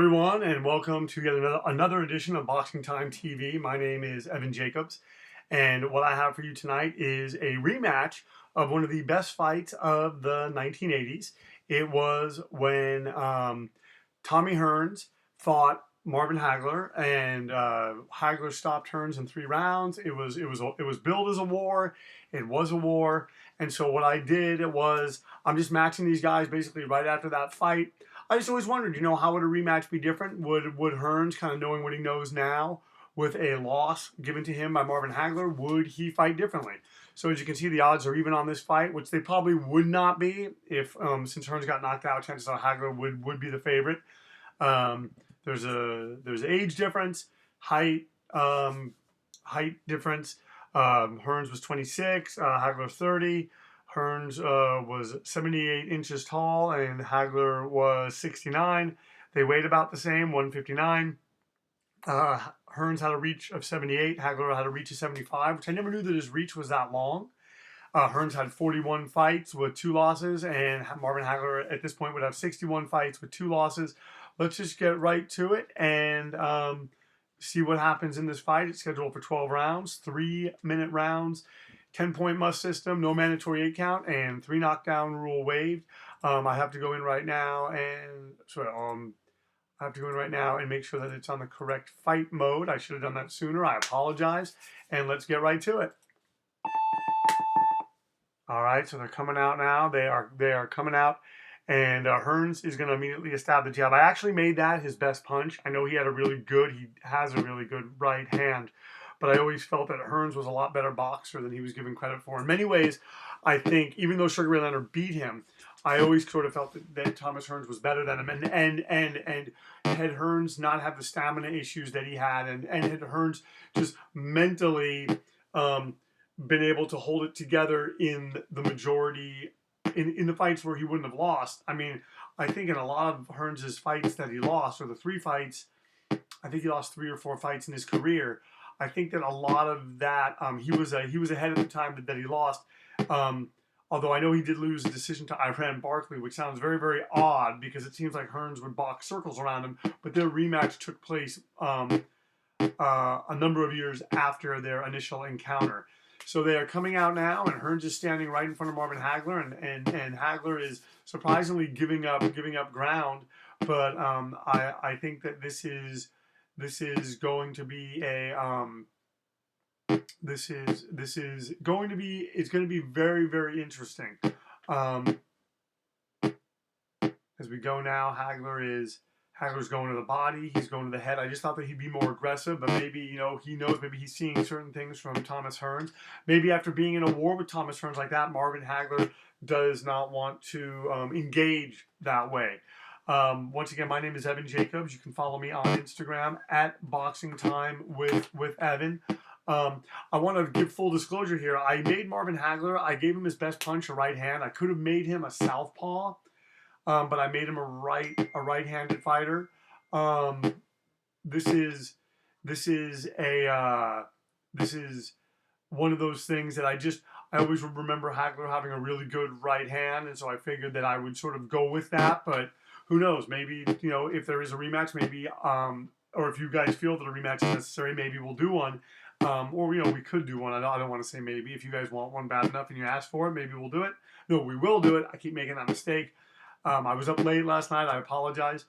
Everyone, and welcome to yet another edition of Boxing Time TV. My name is Evan Jacobs, and what I have for you tonight is a rematch of one of the best fights of the 1980s. It was when Tommy Hearns fought Marvin Hagler, and Hagler stopped Hearns in 3 rounds. It was billed as a war. It was a war, and so what I did was I'm just matching these guys basically right after that fight. I just always wondered, how would a rematch be different? Would Hearns, kind of knowing what he knows now, with a loss given to him by Marvin Hagler, would he fight differently? So as you can see, the odds are even on this fight, which they probably would not be if since Hearns got knocked out. Chances are Hagler would be the favorite. Um, there's age difference, height difference. Hearns was 26, Hagler 30. Hearns was 78 inches tall, and Hagler was 69. They weighed about the same, 159. Hearns had a reach of 78. Hagler had a reach of 75, which I never knew that his reach was that long. Hearns had 41 fights with 2 losses, and Marvin Hagler at this point would have 61 fights with 2 losses. Let's just get right to it and see what happens in this fight. It's scheduled for 12 rounds, 3-minute rounds, 10-point must system, no mandatory 8 count, and 3 knockdown rule waived. I have to go in right now and make sure that it's on the correct fight mode. I should have done that sooner. I apologize, and let's get right to it. All right, so they're coming out now. They are coming out, and Hearns is going to immediately establish the jab. I actually made that his best punch. I know he has a really good right hand, but I always felt that Hearns was a lot better boxer than he was given credit for. In many ways, I think even though Sugar Ray Leonard beat him, I always sort of felt that Thomas Hearns was better than him, and had Hearns not have the stamina issues that he had, and had Hearns just mentally been able to hold it together in the majority in the fights where he wouldn't have lost. I mean, I think in a lot of Hearns' fights that he lost, or the 3 fights, I think he lost 3 or 4 fights in his career. I think that a lot of that he was ahead at the time that he lost. Although I know he did lose a decision to Iran Barkley, which sounds very, very odd because it seems like Hearns would box circles around him. But their rematch took place a number of years after their initial encounter. So they are coming out now, and Hearns is standing right in front of Marvin Hagler, and Hagler is surprisingly giving up ground. But I think that this is going to be it's going to be very, very interesting. As we go now, Hagler's going to the body. He's going to the head. I just thought that he'd be more aggressive, but maybe, he knows, maybe he's seeing certain things from Thomas Hearns. Maybe after being in a war with Thomas Hearns like that, Marvin Hagler does not want to engage that way. Once again, my name is Evan Jacobs. You can follow me on Instagram at Boxing Time with Evan. I want to give full disclosure here. I made Marvin Hagler. I gave him his best punch, a right hand. I could have made him a southpaw. But I made him a right-handed fighter. This is one of those things that I always remember Hagler having a really good right hand, and so I figured that I would sort of go with that. But who knows? Maybe if there is a rematch, maybe or if you guys feel that a rematch is necessary, maybe we'll do one. Or we could do one. I don't want to say maybe. If you guys want one bad enough and you ask for it, maybe we'll do it. No, we will do it. I keep making that mistake. I was up late last night. I apologize.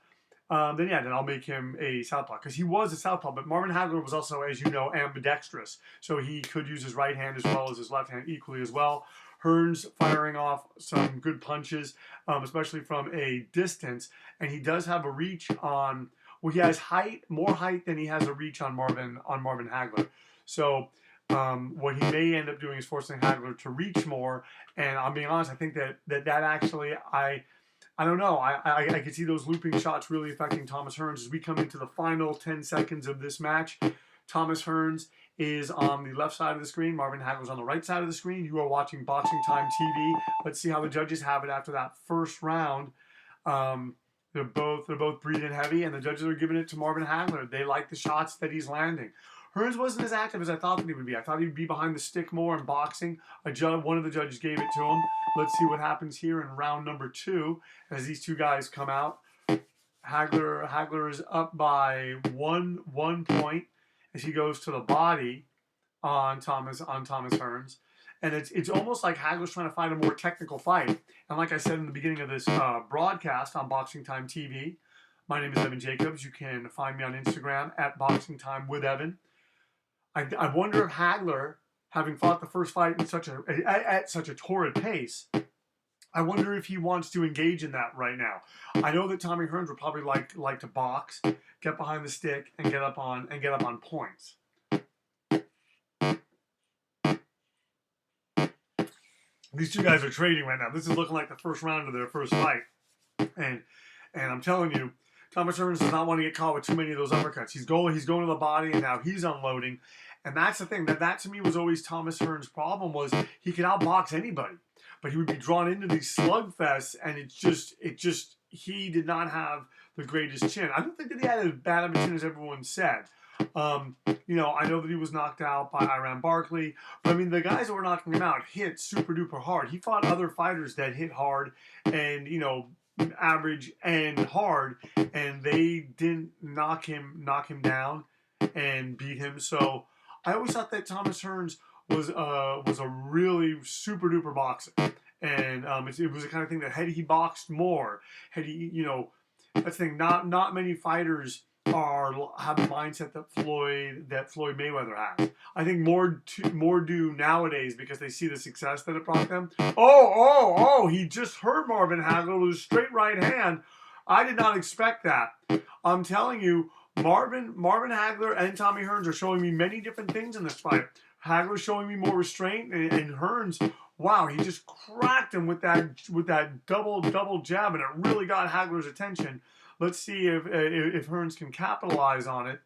Then I'll make him a southpaw because he was a southpaw. But Marvin Hagler was also, as you know, ambidextrous, so he could use his right hand as well as his left hand equally as well. Hearns firing off some good punches, especially from a distance, and he does have a reach on. Well, he has more height than he has a reach on Marvin Hagler. So what he may end up doing is forcing Hagler to reach more. And I'm being honest, I think that actually I don't know. I could see those looping shots really affecting Thomas Hearns as we come into the final 10 seconds of this match. Thomas Hearns is on the left side of the screen. Marvin Hagler's on the right side of the screen. You are watching Boxing Time TV. Let's see how the judges have it after that first round. They're both breathing heavy, and the judges are giving it to Marvin Hagler. They like the shots that he's landing. Hearns wasn't as active as I thought that he would be. I thought he'd be behind the stick more in boxing. One of the judges gave it to him. Let's see what happens here in round number 2 as these two guys come out. Hagler is up by one point as he goes to the body on Thomas Hearns, and it's almost like Hagler's trying to find a more technical fight. And like I said in the beginning of this broadcast on Boxing Time TV, my name is Evan Jacobs. You can find me on Instagram at Boxing Time with Evan. I wonder if Hagler, having fought the first fight in at such a torrid pace, I wonder if he wants to engage in that right now. I know that Tommy Hearns would probably like to box, get behind the stick, and get up on points. These two guys are trading right now. This is looking like the first round of their first fight, and I'm telling you, Thomas Hearns does not want to get caught with too many of those uppercuts. He's going to the body, and now he's unloading. And that's the thing. That to me was always Thomas Hearns' problem, was he could outbox anybody, but he would be drawn into these slugfests, and he did not have the greatest chin. I don't think that he had as bad of a chin as everyone said. I know that he was knocked out by Iran Barkley, but I mean, the guys that were knocking him out hit super duper hard. He fought other fighters that hit hard and, average and hard, and they didn't knock him down and beat him. So I always thought that Thomas Hearns was a really super duper boxer, and it was the kind of thing that had he boxed more, had he, that's the thing. Not many fighters have the mindset that Floyd Mayweather has. I think more do nowadays because they see the success that it brought them. Oh! He just hurt Marvin Hagler with a straight right hand. I did not expect that. I'm telling you, Marvin Hagler and Tommy Hearns are showing me many different things in this fight. Hagler's showing me more restraint, and Hearns, wow, he just cracked him with that double jab, and it really got Hagler's attention. Let's see if Hearns can capitalize on it.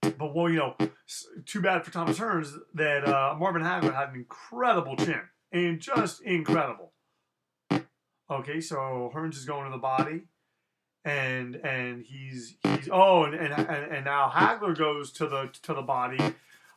But, well, too bad for Thomas Hearns that Marvin Hagler had an incredible chin, and just incredible. Okay, so Hearns is going to the body, and he's and now Hagler goes to the body.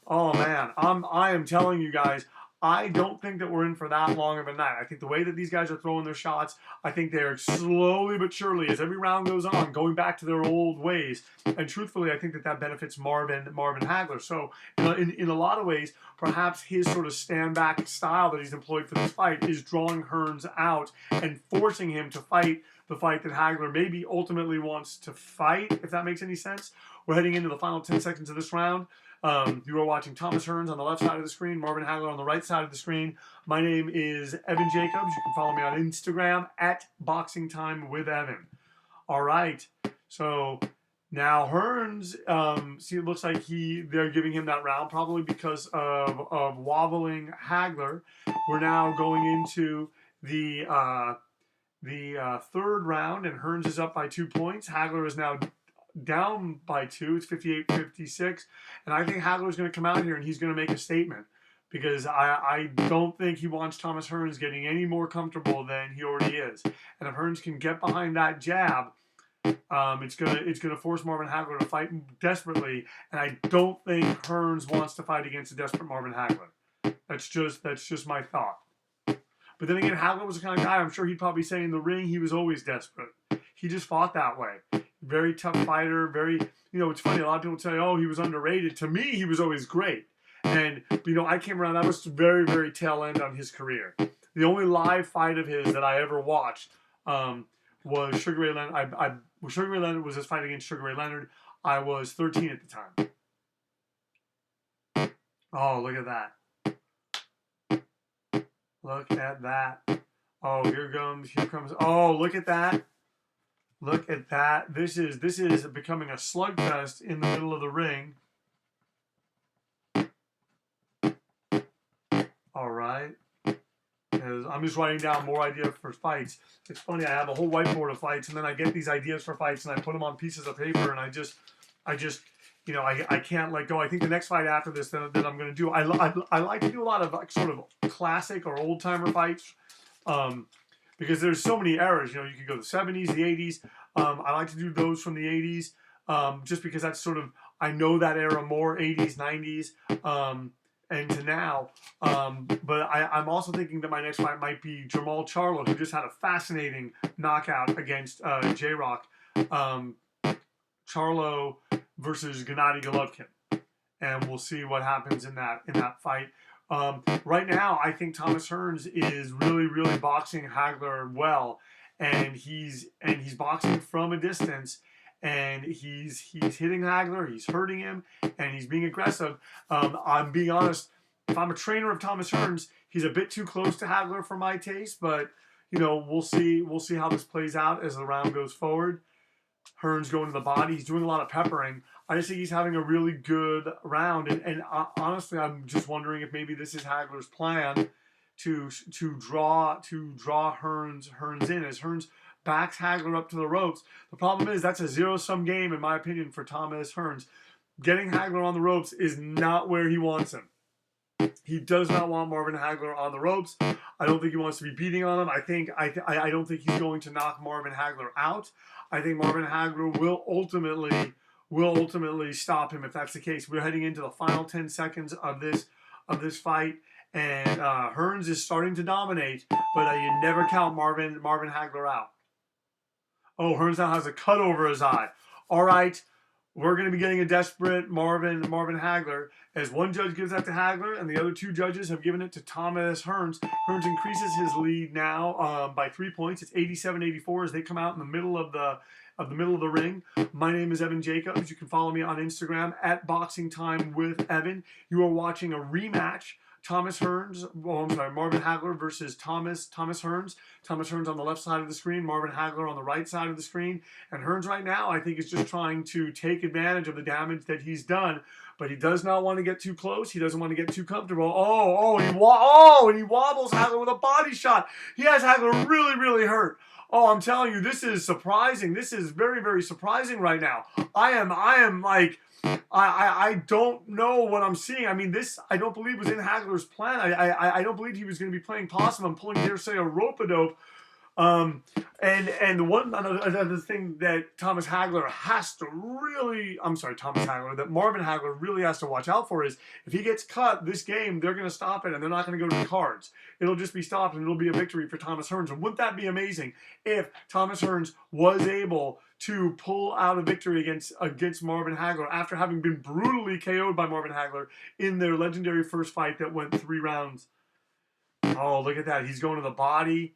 Oh man, I am telling you guys, I don't think that we're in for that long of a night. I think the way that these guys are throwing their shots, I think they're slowly but surely, as every round goes on, going back to their old ways. And truthfully, I think that benefits Marvin Hagler. So in a lot of ways, perhaps his sort of stand back style that he's employed for this fight is drawing Hearns out and forcing him to fight the fight that Hagler maybe ultimately wants to fight, if that makes any sense. We're heading into the final 10 seconds of this round. You are watching Thomas Hearns on the left side of the screen, Marvin Hagler on the right side of the screen. My name is Evan Jacobs. You can follow me on Instagram at Boxing Time with Evan. All right, so now Hearns, it looks like they're giving him that round probably because of wobbling Hagler. We're now going into the third round, and Hearns is up by 2 points. Hagler is now down by 2. It's 58-56, and I think Hagler's going to come out here and he's going to make a statement, because I don't think he wants Thomas Hearns getting any more comfortable than he already is. And if Hearns can get behind that jab, it's gonna force Marvin Hagler to fight desperately, and I don't think Hearns wants to fight against a desperate Marvin Hagler. That's just my thought. But then again, Hagler was the kind of guy, I'm sure he'd probably say in the ring he was always desperate. He just fought that way. Very tough fighter, it's funny, a lot of people say, oh, he was underrated. To me, he was always great. And, I came around, that was very, very tail end on his career. The only live fight of his that I ever watched was Sugar Ray Leonard. Sugar Ray Leonard was his fight against Sugar Ray Leonard. I was 13 at the time. Oh, look at that. Look at that. Oh, here comes. Oh, look at that. Look at that. This is becoming a slugfest in the middle of the ring. All right. I'm just writing down more ideas for fights. It's funny, I have a whole whiteboard of fights, and then I get these ideas for fights, and I put them on pieces of paper, and I just I can't let go. I think the next fight after this that I'm going to do, I like to do a lot of sort of classic or old timer fights, because there's so many eras. You could go the 70s, the 80s. I like to do those from the 80s, just because that's sort of, I know that era more, 80s, 90s, and to now. But I'm also thinking that my next fight might be Jamal Charlo, who just had a fascinating knockout against J-Rock Charlo versus Gennady Golovkin, and we'll see what happens in that fight. Right now, I think Thomas Hearns is really boxing Hagler well, and he's boxing from a distance, and he's hitting Hagler, he's hurting him, and he's being aggressive. I'm being honest. If I'm a trainer of Thomas Hearns, he's a bit too close to Hagler for my taste, but we'll see how this plays out as the round goes forward. Hearns going to the body. He's doing a lot of peppering. I just think he's having a really good round. And honestly, I'm just wondering if maybe this is Hagler's plan to draw Hearns in, as Hearns backs Hagler up to the ropes. The problem is that's a zero-sum game, in my opinion, for Thomas Hearns. Getting Hagler on the ropes is not where he wants him. He does not want Marvin Hagler on the ropes. I don't think he wants to be beating on him. I don't think he's going to knock Marvin Hagler out. I think Marvin Hagler will ultimately stop him if that's the case. We're heading into the final 10 seconds of this fight, and Hearns is starting to dominate, but you never count Marvin Hagler out. Oh, Hearns now has a cut over his eye. All right. We're going to be getting a desperate Marvin Hagler, as one judge gives that to Hagler and the other two judges have given it to Thomas Hearns. Hearns increases his lead now by 3 points. It's 87-84 as they come out in the middle of the ring. My name is Evan Jacobs. You can follow me on Instagram at Boxing Time with Evan. You are watching a rematch. Marvin Hagler versus Thomas Hearns. Thomas Hearns on the left side of the screen, Marvin Hagler on the right side of the screen. And Hearns right now, I think, is just trying to take advantage of the damage that he's done. But he does not want to get too close. He doesn't want to get too comfortable. And he wobbles Hagler with a body shot. He has Hagler really hurt. Oh, I'm telling you, this is surprising. This is very surprising right now. I am like, I don't know what I'm seeing. I mean, this I don't believe was in Hagler's plan. I don't believe he was going to be playing possum and pulling, dare say, a rope-a-dope. And another thing that Thomas Hagler that Marvin Hagler really has to watch out for is if he gets cut this game, they're going to stop it and they're not going to go to the cards. It'll just be stopped and it'll be a victory for Thomas Hearns. And wouldn't that be amazing if Thomas Hearns was able to pull out a victory against Marvin Hagler after having been brutally KO'd by Marvin Hagler in their legendary first fight that went 3 rounds. Oh, look at that. He's going to the body.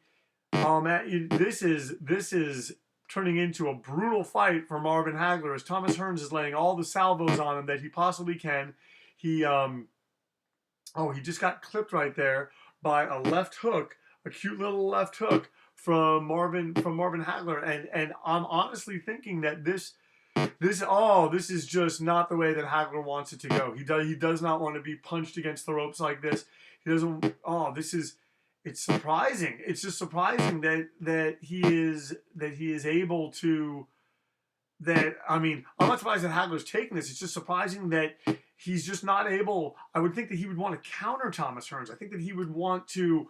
Oh, man, this is turning into a brutal fight for Marvin Hagler as Thomas Hearns is laying all the salvos on him that he possibly can. He just got clipped right there by a left hook, a cute little left hook from Marvin Hagler, and I'm honestly thinking that this is just not the way that Hagler wants it to go. He does not want to be punched against the ropes like this. He doesn't. It's surprising. It's just surprising that he is able to. I'm not surprised that Hagler's taking this. It's just surprising that he's just not able. I would think that he would want to counter Thomas Hearns. I think that he would want to,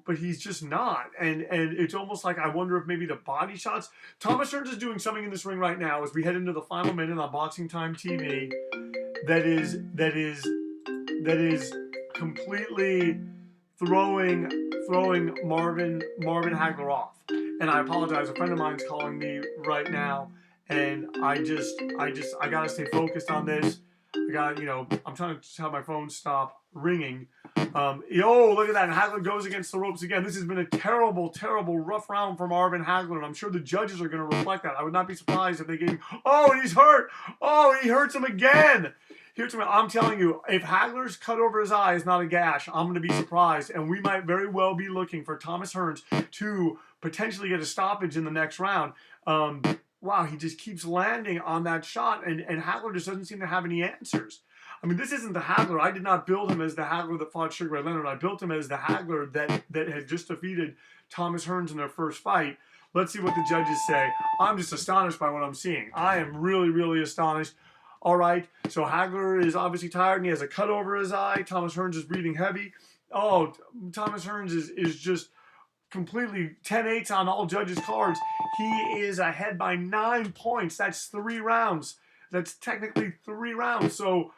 but he's just not. And it's almost like I wonder if maybe the body shots. Thomas Hearns is doing something in this ring right now as we head into the final minute on Boxing Time TV. That is completely throwing Marvin Hagler off. And I apologize. A friend of mine's calling me right now, and I gotta stay focused on this. I'm trying to have my phone stop ringing. Look at that. And Hagler goes against the ropes again. This has been a terrible rough round for Marvin Hagler, and I'm sure the judges are going to reflect that. I would not be surprised if they gave him, and he's hurt. Oh, he hurts him again. I'm telling you, if Hagler's cut over his eye is not a gash, I'm going to be surprised. And we might very well be looking for Thomas Hearns to potentially get a stoppage in the next round. Wow, he just keeps landing on that shot, and Hagler just doesn't seem to have any answers. I mean, this isn't the Hagler. I did not build him as the Hagler that fought Sugar Ray Leonard. I built him as the Hagler that had just defeated Thomas Hearns in their first fight. Let's see what the judges say. I'm just astonished by what I'm seeing. I am really astonished. All right, so Hagler is obviously tired, and he has a cut over his eye. Thomas Hearns is breathing heavy. Oh, Thomas Hearns is just completely 10-8 on all judges' cards. He is ahead by 9 points. That's 3 rounds. That's technically 3 rounds. So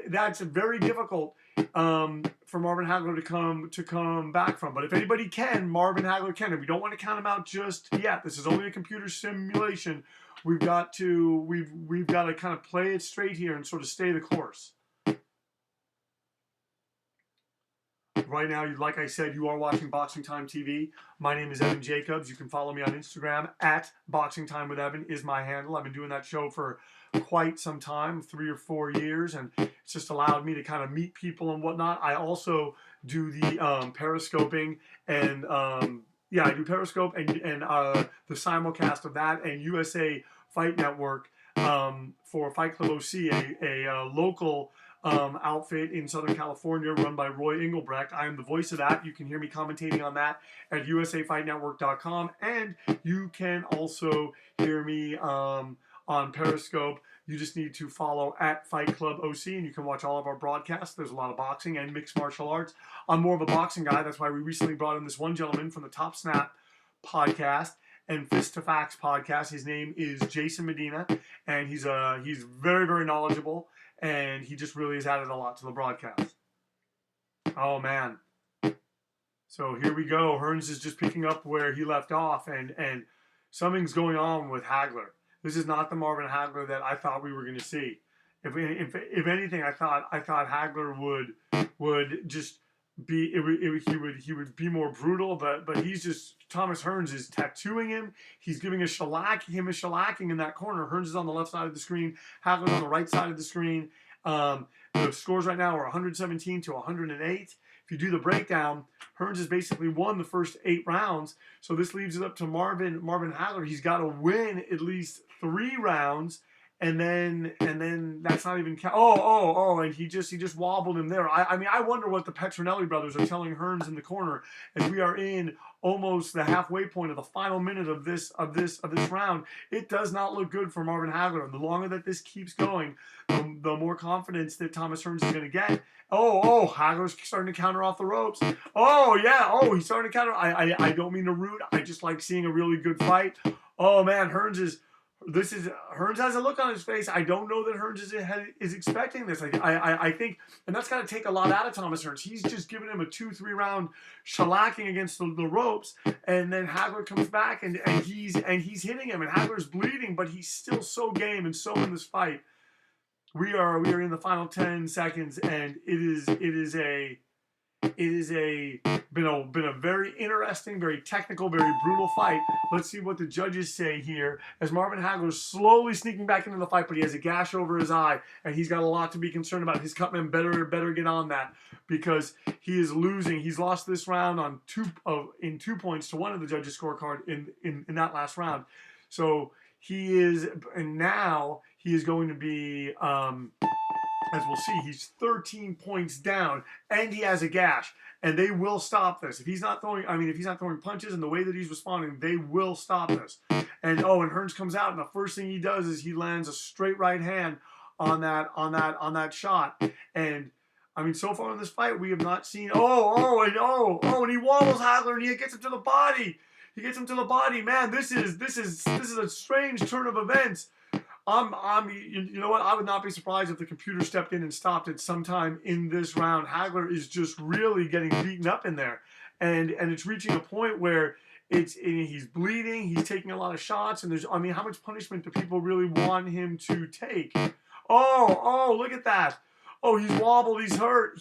that's very difficult for Marvin Hagler to come back from. But if anybody can, Marvin Hagler can. And we don't want to count him out just yet. This is only a computer simulation. We've got to kind of play it straight here and sort of stay the course. Right now, like I said, you are watching Boxing Time TV. My name is Evan Jacobs. You can follow me on Instagram at Boxing Time with Evan is my handle. I've been doing that show for quite some time, 3 or 4 years, and it's just allowed me to kind of meet people and whatnot. I also do the periscoping and I do Periscope and the simulcast of that and USA Fight Network for Fight Club OC, a local outfit in Southern California run by Roy Engelbrecht. I am the voice of that. You can hear me commentating on that at usafightnetwork.com, and you can also hear me on Periscope. You just need to follow at Fight Club OC, and you can watch all of our broadcasts. There's a lot of boxing and mixed martial arts. I'm more of a boxing guy. That's why we recently brought in this one gentleman from the Top Snap podcast and Fist to Facts podcast. His name is Jason Medina, and he's very, very knowledgeable, and he just really has added a lot to the broadcast. Oh, man. So here we go. Hearns is just picking up where he left off, and something's going on with Hagler. This is not the Marvin Hagler that I thought we were going to see. If anything, I thought Hagler would just be he would be more brutal, but he's just, Thomas Hearns is tattooing him. He's giving him a shellacking in that corner. Hearns is on the left side of the screen. Hagler on the right side of the screen. The scores right now are 117 to 108. If you do the breakdown, Hearns has basically won the first 8 rounds. So this leaves it up to Marvin Hagler. He's got to win at least 3 rounds, and then that's not even and he just wobbled him there. I mean, I wonder what the Petronelli brothers are telling Hearns in the corner as we are in almost the halfway point of the final minute of this round. It does not look good for Marvin Hagler. And the longer that this keeps going, the more confidence that Thomas Hearns is going to get. Hagler's starting to counter off the ropes. He's starting to counter. I don't mean to root. I just like seeing a really good fight. Oh man, Hearns has a look on his face. I don't know that Hearns is expecting this. I think, and that's got to take a lot out of Thomas Hearns. He's just giving him a 2-3 round shellacking against the ropes, and then Hagler comes back and he's hitting him, and Hagler's bleeding, but he's still so game and so in this fight. We are in the final 10 seconds, and it is been a very interesting, very technical, very brutal fight. Let's see what the judges say here as Marvin Hagler's slowly sneaking back into the fight, but he has a gash over his eye, and he's got a lot to be concerned about. His cutman better get on that, because he is losing. He's lost this round on 2 points to one of the judges' scorecard in that last round. So now he is going to be as we'll see, he's 13 points down, and he has a gash, and they will stop this. If he's not throwing punches and the way that he's responding, they will stop this. And Hearns comes out, and the first thing he does is he lands a straight right hand on that shot. And I mean, so far in this fight, we have not seen. And he wobbles Hagler, and he gets him to the body. Man, this is a strange turn of events. You know what? I would not be surprised if the computer stepped in and stopped it sometime in this round. Hagler is just really getting beaten up in there, and it's reaching a point where he's bleeding. He's taking a lot of shots, and how much punishment do people really want him to take? Look at that! He's wobbled. He's hurt.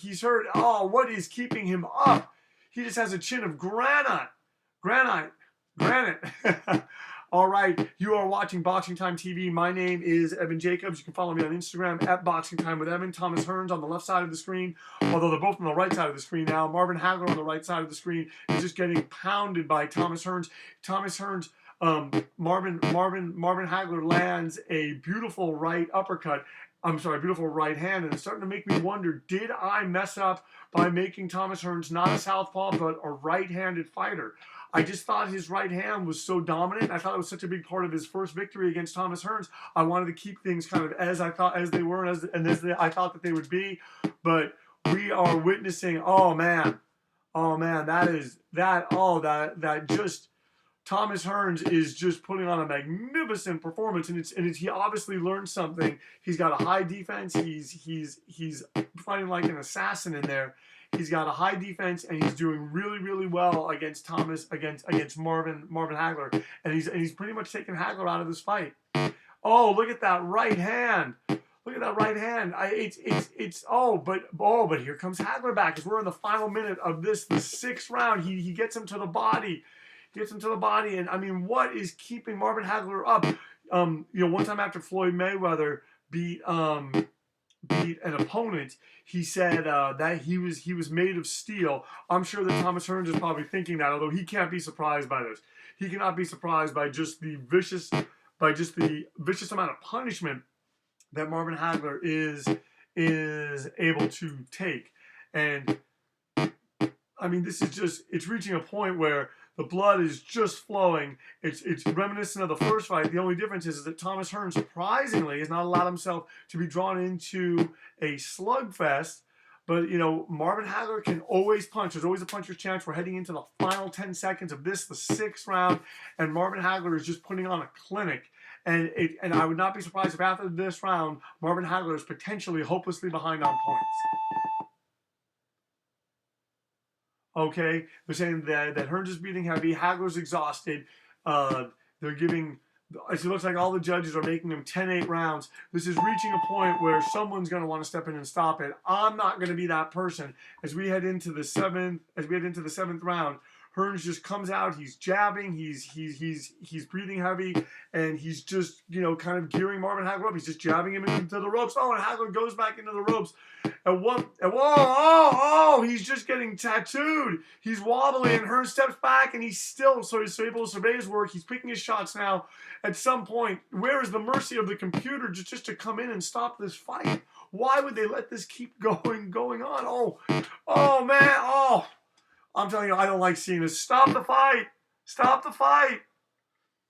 What is keeping him up? He just has a chin of granite. All right, you are watching Boxing Time TV. My name is Evan Jacobs. You can follow me on Instagram at Boxing Time with Evan. Thomas Hearns on the left side of the screen, although they're both on the right side of the screen now. Marvin Hagler on the right side of the screen is just getting pounded by Thomas Hearns. Marvin Hagler lands a beautiful right uppercut. Beautiful right hand, and it's starting to make me wonder, did I mess up by making Thomas Hearns not a southpaw, but a right-handed fighter? I just thought his right hand was so dominant. I thought it was such a big part of his first victory against Thomas Hearns. I wanted to keep things kind of as I thought they were, and as I thought that they would be. But we are witnessing, that just Thomas Hearns is just putting on a magnificent performance, and he obviously learned something. He's got a high defense. He's fighting like an assassin in there. He's got a high defense, and he's doing really well against Marvin Hagler, and he's pretty much taking Hagler out of this fight. Oh, look at that right hand! Look at that right hand. But here comes Hagler back as we're in the final minute of the 6th round. He gets him to the body. And I mean, what is keeping Marvin Hagler up? One time after Floyd Mayweather beat an opponent, he said that he was made of steel. I'm sure that Thomas Hearns is probably thinking that, although he can't be surprised by this. He cannot be surprised by just the vicious amount of punishment that Marvin Hagler is able to take. And I mean, this is just, it's reaching a point where the blood is just flowing. It's reminiscent of the first fight. The only difference is that Thomas Hearns, surprisingly, has not allowed himself to be drawn into a slugfest. But, Marvin Hagler can always punch. There's always a puncher's chance. We're heading into the final 10 seconds of the 6th round, and Marvin Hagler is just putting on a clinic. And I would not be surprised if after this round, Marvin Hagler is potentially hopelessly behind on points. Okay, they're saying that Hearns is breathing heavy, Hagler's exhausted. They're giving, it looks like all the judges are making him 10-8 rounds. This is reaching a point where someone's going to want to step in and stop it. I'm not going to be that person. As we head into the 7th round, Hearns just comes out. He's jabbing. He's breathing heavy, and he's just kind of gearing Marvin Hagler up. He's just jabbing him into the ropes. Oh, and Hagler goes back into the ropes. He's just getting tattooed. He's wobbling, and Hearns steps back, and he's still so able to survey his work. He's picking his shots now. At some point, where is the mercy of the computer just to come in and stop this fight? Why would they let this keep going on? Oh man, I'm telling you, I don't like seeing this. Stop the fight. Stop the fight.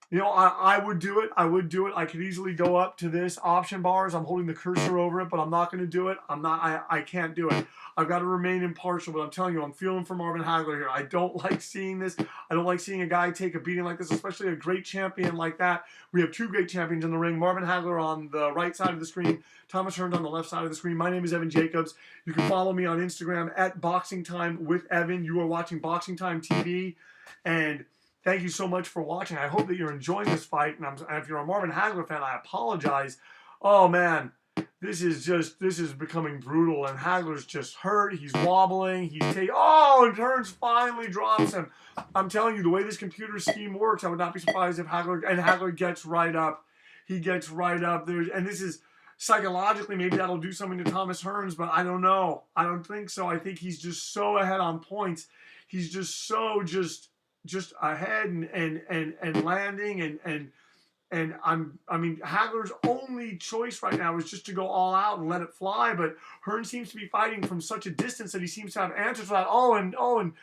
I would do it. I could easily go up to this option bars. I'm holding the cursor over it, but I'm not going to do it. I can't do it. I've got to remain impartial, but I'm telling you, I'm feeling for Marvin Hagler here. I don't like seeing this. I don't like seeing a guy take a beating like this, especially a great champion like that. We have 2 great champions in the ring. Marvin Hagler on the right side of the screen, Thomas Hearns on the left side of the screen. My name is Evan Jacobs. You can follow me on Instagram at Boxing Time with Evan. You are watching Boxing Time TV, and thank you so much for watching. I hope that you're enjoying this fight. And if you're a Marvin Hagler fan, I apologize. Oh, man. This is becoming brutal. And Hagler's just hurt. He's wobbling. And Hearns finally drops him. I'm telling you, the way this computer scheme works, I would not be surprised if Hagler gets right up. He gets right up. And this is psychologically, maybe that'll do something to Thomas Hearns, but I don't know. I don't think so. I think he's just so ahead on points. He's just so just ahead and landing and Hagler's only choice right now is just to go all out and let it fly, but Hearns seems to be fighting from such a distance that he seems to have answers for that. And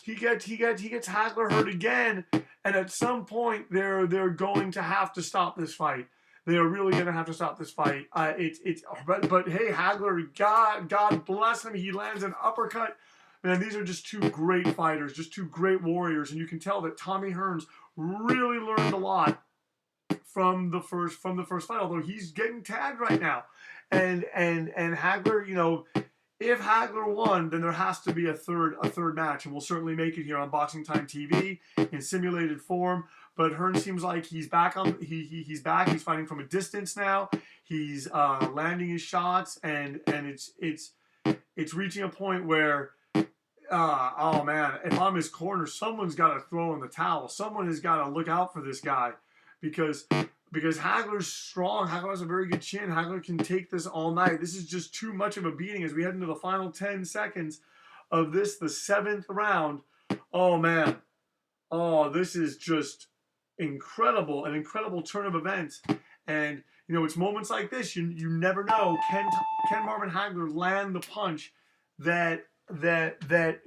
he gets Hagler hurt again, and at some point they're going to have to stop this fight. They are really going to have to stop this fight. But hey, Hagler, God bless him. He lands an uppercut. Man, these are just 2 great fighters, just 2 great warriors, and you can tell that Tommy Hearns really learned a lot from the first fight. Although he's getting tagged right now, and Hagler, if Hagler won, then there has to be a third match, and we'll certainly make it here on Boxing Time TV in simulated form. But Hearns seems like he's back on. He's back. He's fighting from a distance now. He's landing his shots, and it's reaching a point where. Oh man, if I'm his corner, someone's got to throw in the towel. Someone has got to look out for this guy because Hagler's strong. Hagler has a very good chin. Hagler can take this all night. This is just too much of a beating as we head into the final 10 seconds of the 7th round. Oh man. Oh, this is just incredible. An incredible turn of events. And it's moments like this. You never know. Can Marvin Hagler land the punch that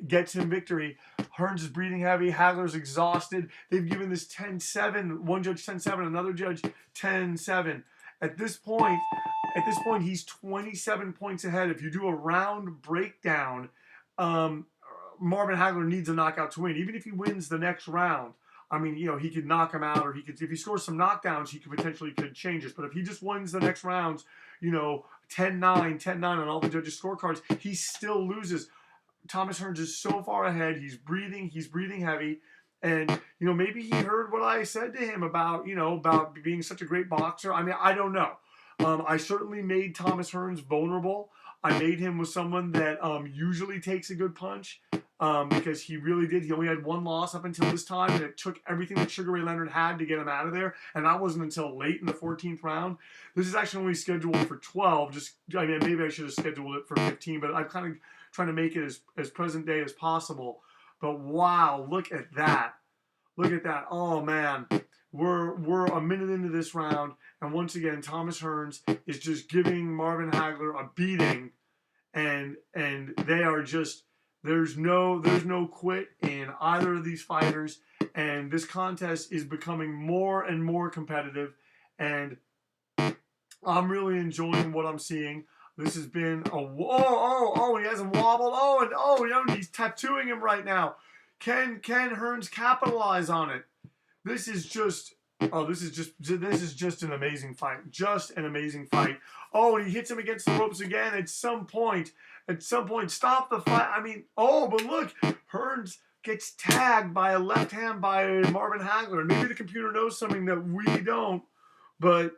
gets him victory? Hearns is breathing heavy. Hagler's exhausted. They've given this 10-7. One judge 10-7, another judge 10-7. At this point, he's 27 points ahead. If you do a round breakdown, Marvin Hagler needs a knockout to win. Even if he wins the next round, I mean, he could knock him out, or if he scores some knockdowns, he could change this. But if he just wins the next rounds, 10-9, 10-9 on all the judges' scorecards, he still loses. Thomas Hearns is so far ahead. He's breathing heavy. And, maybe he heard what I said to him about being such a great boxer. I mean, I don't know. I certainly made Thomas Hearns vulnerable. I made him with someone that usually takes a good punch because he really did. He only had one loss up until this time, and it took everything that Sugar Ray Leonard had to get him out of there. And that wasn't until late in the 14th round. This is actually only scheduled for 12. Maybe I should have scheduled it for 15, but I'm kind of trying to make it as present day as possible. But wow, look at that. Look at that. Oh, man. We're a minute into this round, and once again, Thomas Hearns is just giving Marvin Hagler a beating, and they are just there's no quit in either of these fighters, and this contest is becoming more and more competitive, and I'm really enjoying what I'm seeing. This has been he hasn't wobbled. He's tattooing him right now. Can Hearns capitalize on it? This is just an amazing fight. Just an amazing fight. Oh, and he hits him against the ropes again at some point, stop the fight. I mean, but look, Hearns gets tagged by a left hand by Marvin Hagler. Maybe the computer knows something that we don't, but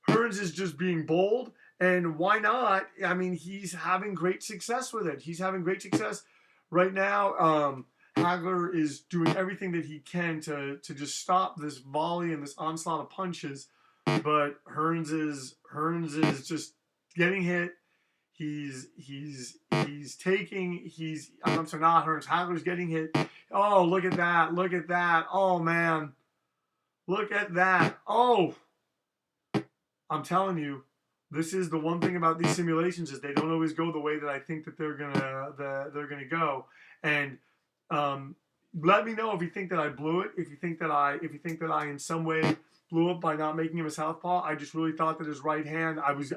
Hearns is just being bold, and why not? I mean, he's having great success with it. He's having great success right now. Hagler is doing everything that he can to just stop this volley and this onslaught of punches, but Hearns is just getting hit. I'm sorry, not Hearns. Hagler's getting hit. Oh, look at that. Oh, man. Look at that. Oh, I'm telling you, this is the one thing about these simulations is they don't always go the way that I think that they're gonna go. And let me know if you think that I blew it. If you think that I in some way blew it by not making him a southpaw. I just really thought that his right hand. I was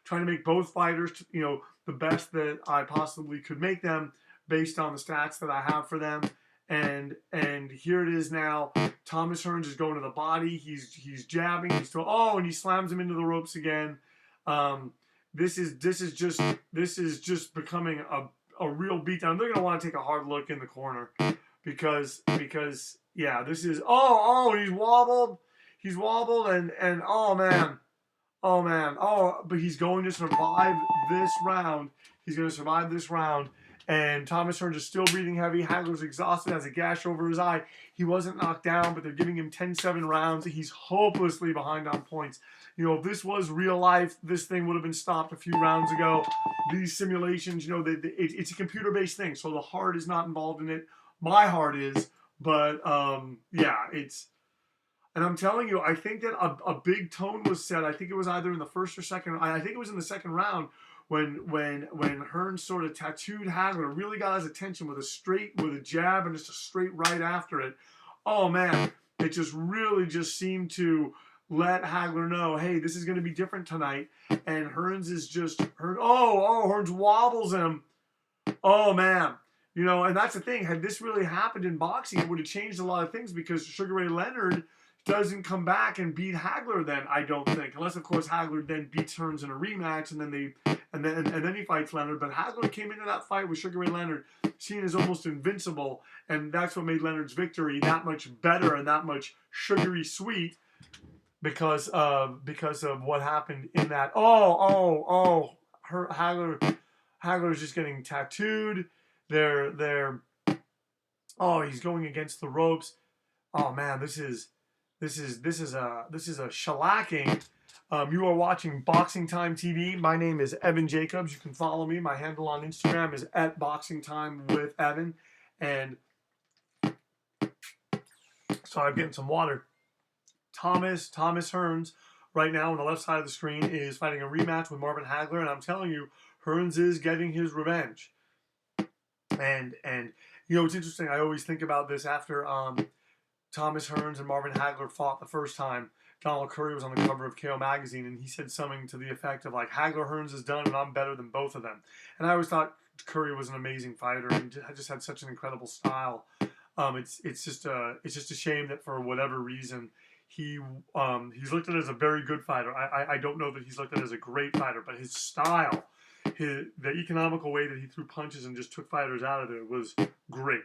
trying to make both fighters, the best that I possibly could make them based on the stats that I have for them. And here it is now. Thomas Hearns is going to the body. He's jabbing. And he slams him into the ropes again. This is just becoming a real beatdown. They're gonna want to take a hard look in the corner because yeah, this is he's wobbled and oh man, but he's going to survive this round. And Thomas Hearns is still breathing heavy. Hagler's exhausted, has a gash over his eye. He wasn't knocked down, but they're giving him 10-7 rounds. He's hopelessly behind on points. If this was real life, this thing would have been stopped a few rounds ago. These simulations, it's a computer-based thing, so the heart is not involved in it. My heart is, but yeah, it's. And I'm telling you, I think that a big tone was set. I think it was either in the first or second. I think it was in the second round when Hearns sort of tattooed Hagler, really got his attention with a jab and just a straight right after it. Oh man, it just really just seemed to let Hagler know, hey, this is going to be different tonight. And Hearns Hearns wobbles him. Oh man. And that's the thing. Had this really happened in boxing, it would have changed a lot of things because Sugar Ray Leonard doesn't come back and beat Hagler then, I don't think. Unless, of course, Hagler then beats Hearns in a rematch and then he fights Leonard. But Hagler came into that fight with Sugar Ray Leonard seen as almost invincible, and that's what made Leonard's victory that much better and that much sugary sweet because of what happened in that. Hagler's just getting tattooed. He's going against the ropes. Oh man, this is a shellacking. You are watching Boxing Time TV. My name is Evan Jacobs. You can follow me. My handle on Instagram is @BoxingTimeWithEvan. And so I'm getting some water. Thomas Hearns right now on the left side of the screen is fighting a rematch with Marvin Hagler, and I'm telling you, Hearns is getting his revenge. And it's interesting. I always think about this after Thomas Hearns and Marvin Hagler fought the first time. Donald Curry was on the cover of KO magazine, and he said something to the effect of like, Hagler Hearns is done, and I'm better than both of them. And I always thought Curry was an amazing fighter and just had such an incredible style. It's just a shame that for whatever reason he's looked at as a very good fighter. I don't know that he's looked at as a great fighter, but his style, the economical way that he threw punches and just took fighters out of there was great.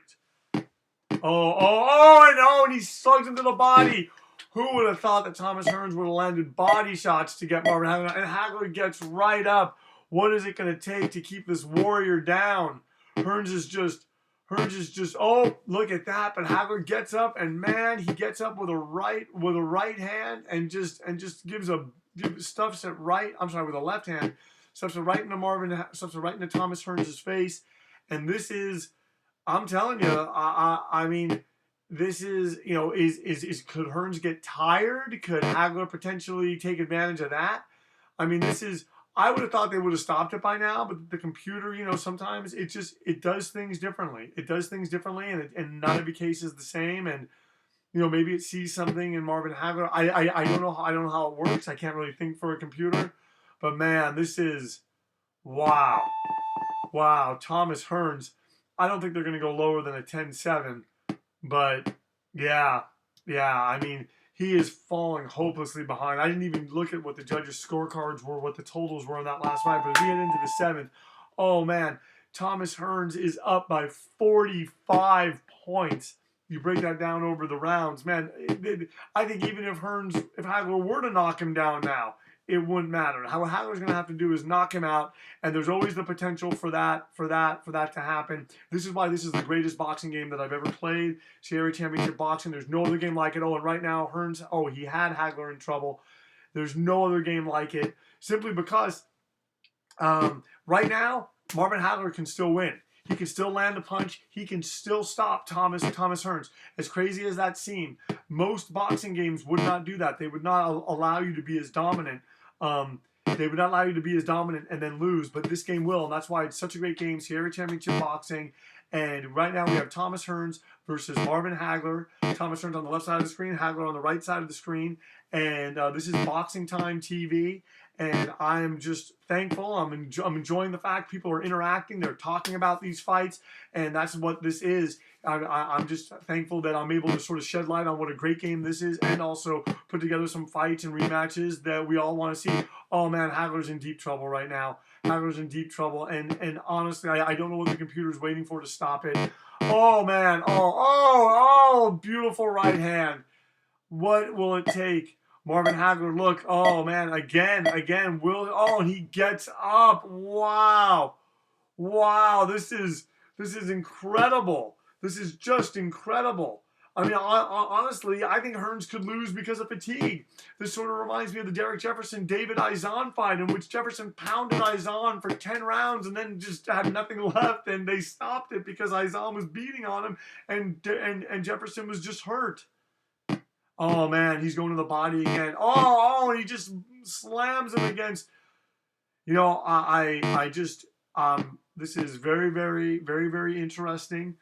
And he slugs him to the body. Who would have thought that Thomas Hearns would have landed body shots to get Marvin Hagler? And Hagler gets right up. What is it going to take to keep this warrior down? Hearns is just, oh, look at that. But Hagler gets up, and man, he gets up with a right hand and just stuffs it right. I'm sorry, with a left hand, stuffs it right into Thomas Hearns' face. And this is, I'm telling you, I mean, this is, could Hearns get tired? Could Hagler potentially take advantage of that? I mean, I would have thought they would have stopped it by now, but the computer, sometimes it does things differently. It does things differently, and not every case is the same. And, maybe it sees something in Marvin Hagler. I don't know. I don't know how it works. I can't really think for a computer. But, man, this is, wow. Wow, Thomas Hearns. I don't think they're going to go lower than a 10-7. But, yeah, I mean, he is falling hopelessly behind. I didn't even look at what the judges' scorecards were, what the totals were in that last fight. But as we get into the 7th, oh, man, Thomas Hearns is up by 45 points. You break that down over the rounds. Man, I think even if Hagler were to knock him down now, it wouldn't matter. How Hagler's going to have to do is knock him out, and there's always the potential for that to happen. This is why this is the greatest boxing game that I've ever played. Sierra Championship Boxing. There's no other game like it. Oh, and right now Hearns, he had Hagler in trouble. There's no other game like it, simply because right now Marvin Hagler can still win. He can still land a punch. He can still stop Thomas Hearns. As crazy as that seemed, most boxing games would not do that. They would not allow you to be as dominant. They would not allow you to be as dominant and then lose, but this game will, and that's why it's such a great game. Sierra Championship Boxing, and right now we have Thomas Hearns versus Marvin Hagler. Thomas Hearns on the left side of the screen, Hagler on the right side of the screen, and this is Boxing Time TV. And I'm just thankful. I'm enjoying the fact people are interacting. They're talking about these fights, and that's what this is. I'm just thankful that I'm able to sort of shed light on what a great game this is, and also put together some fights and rematches that we all want to see. Oh man, Hagler's in deep trouble right now. Hagler's in deep trouble, and honestly, I don't know what the computer's waiting for to stop it. Oh man, beautiful right hand. What will it take? Marvin Hagler, look, oh man, again, and he gets up. Wow, this is incredible. This is just incredible. I mean, honestly, I think Hearns could lose because of fatigue. This sort of reminds me of the Derek Jefferson-David Izan fight, in which Jefferson pounded Izan for 10 rounds and then just had nothing left, and they stopped it because Izan was beating on him, and Jefferson was just hurt. Oh man, he's going to the body again. And he just slams him against. This is very, very, very, very interesting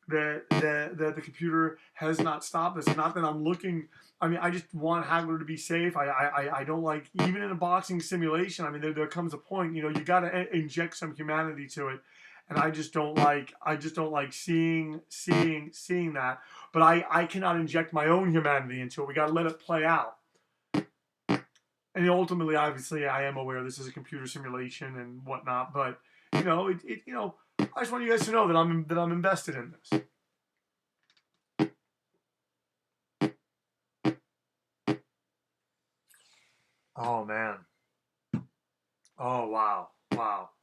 that the computer has not stopped this. Not that I'm looking. I mean, I just want Hagler to be safe. I don't like, even in a boxing simulation. I mean, there comes a point. You got to inject some humanity to it. And I just don't like seeing that. But I cannot inject my own humanity into it. We got to let it play out. And ultimately, obviously, I am aware this is a computer simulation and whatnot. But I just want you guys to know that I'm invested in this. Oh man. Oh wow.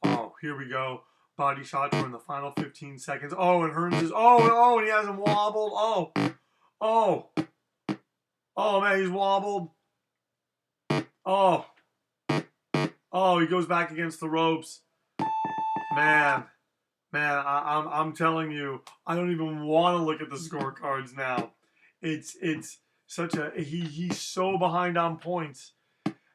Oh, here we go. Body shots were in the final 15 seconds. Oh, and Hearns is, and he has him wobbled. Oh, man, he's wobbled. He goes back against the ropes. Man, I'm telling you, I don't even want to look at the scorecards now. It's such a, he's so behind on points.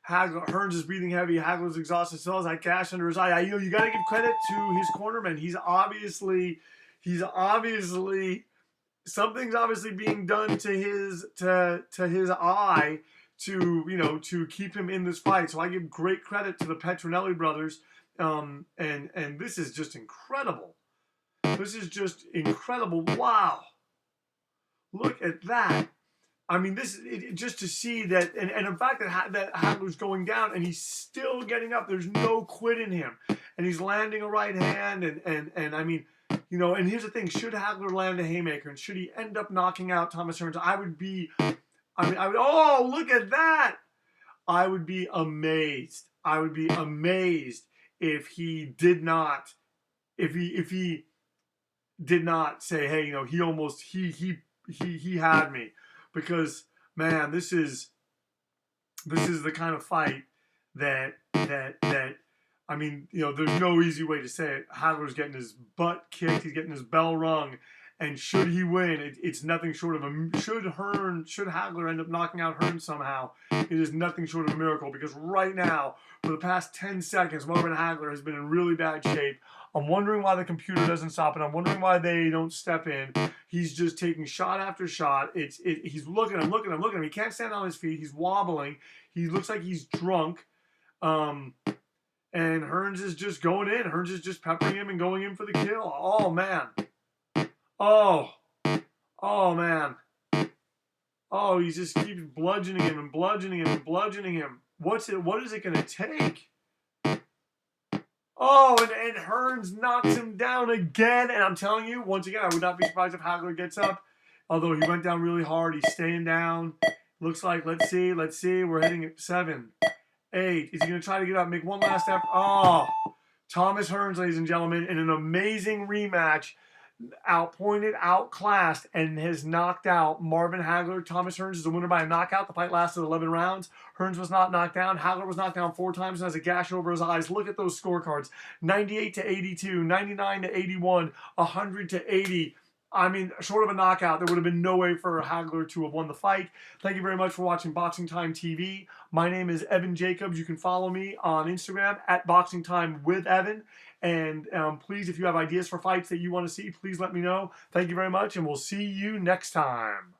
Hearns is breathing heavy. Hagler's exhausted. Still has that gash under his eye. You got to give credit to his cornerman. He's obviously something's obviously being done to his eye to keep him in this fight. So I give great credit to the Petronelli brothers. And this is just incredible. This is just incredible. Wow. Look at that. I mean, just to see that, and the fact that Hagler's going down and he's still getting up. There's no quit in him, and he's landing a right hand, and I mean, and here's the thing: should Hagler land a haymaker, and should he end up knocking out Thomas Hearns, I would be, I would. Oh, look at that! I would be amazed. I would be amazed if he did not, if he did not say, hey, he almost he had me, because man, this is the kind of fight that I mean, there's no easy way to say it. Hagler's getting his butt kicked. He's getting his bell rung. And should he win, it's nothing short of should Hagler end up knocking out Hearns somehow, it is nothing short of a miracle, because right now, for the past 10 seconds, Marvin Hagler has been in really bad shape. I'm wondering why the computer doesn't stop it. I'm wondering why they don't step in. He's just taking shot after shot. He's looking at him. He can't stand on his feet. He's wobbling. He looks like he's drunk. And Hearns is just going in. Hearns is just peppering him and going in for the kill. Oh, man. Oh man. Oh, he just keeps bludgeoning him and bludgeoning him and bludgeoning him. What is it gonna take? Oh, and Hearns knocks him down again. And I'm telling you, once again, I would not be surprised if Hagler gets up. Although he went down really hard, he's staying down. Looks like, let's see. We're heading at 7, 8. Is he gonna try to get up, make one last effort? Oh, Thomas Hearns, ladies and gentlemen, in an amazing rematch, outpointed, outclassed, and has knocked out Marvin Hagler. Thomas Hearns is the winner by a knockout. The fight lasted 11 rounds. Hearns was not knocked down. Hagler was knocked down 4 times and has a gash over his eyes. Look at those scorecards: 98-82, 99-81, 100-80. I mean, short of a knockout, there would have been no way for Hagler to have won the fight. Thank you very much for watching Boxing Time TV. My name is Evan Jacobs. You can follow me on Instagram at Boxing Time with Evan. And please, if you have ideas for fights that you want to see, please let me know. Thank you very much, and we'll see you next time.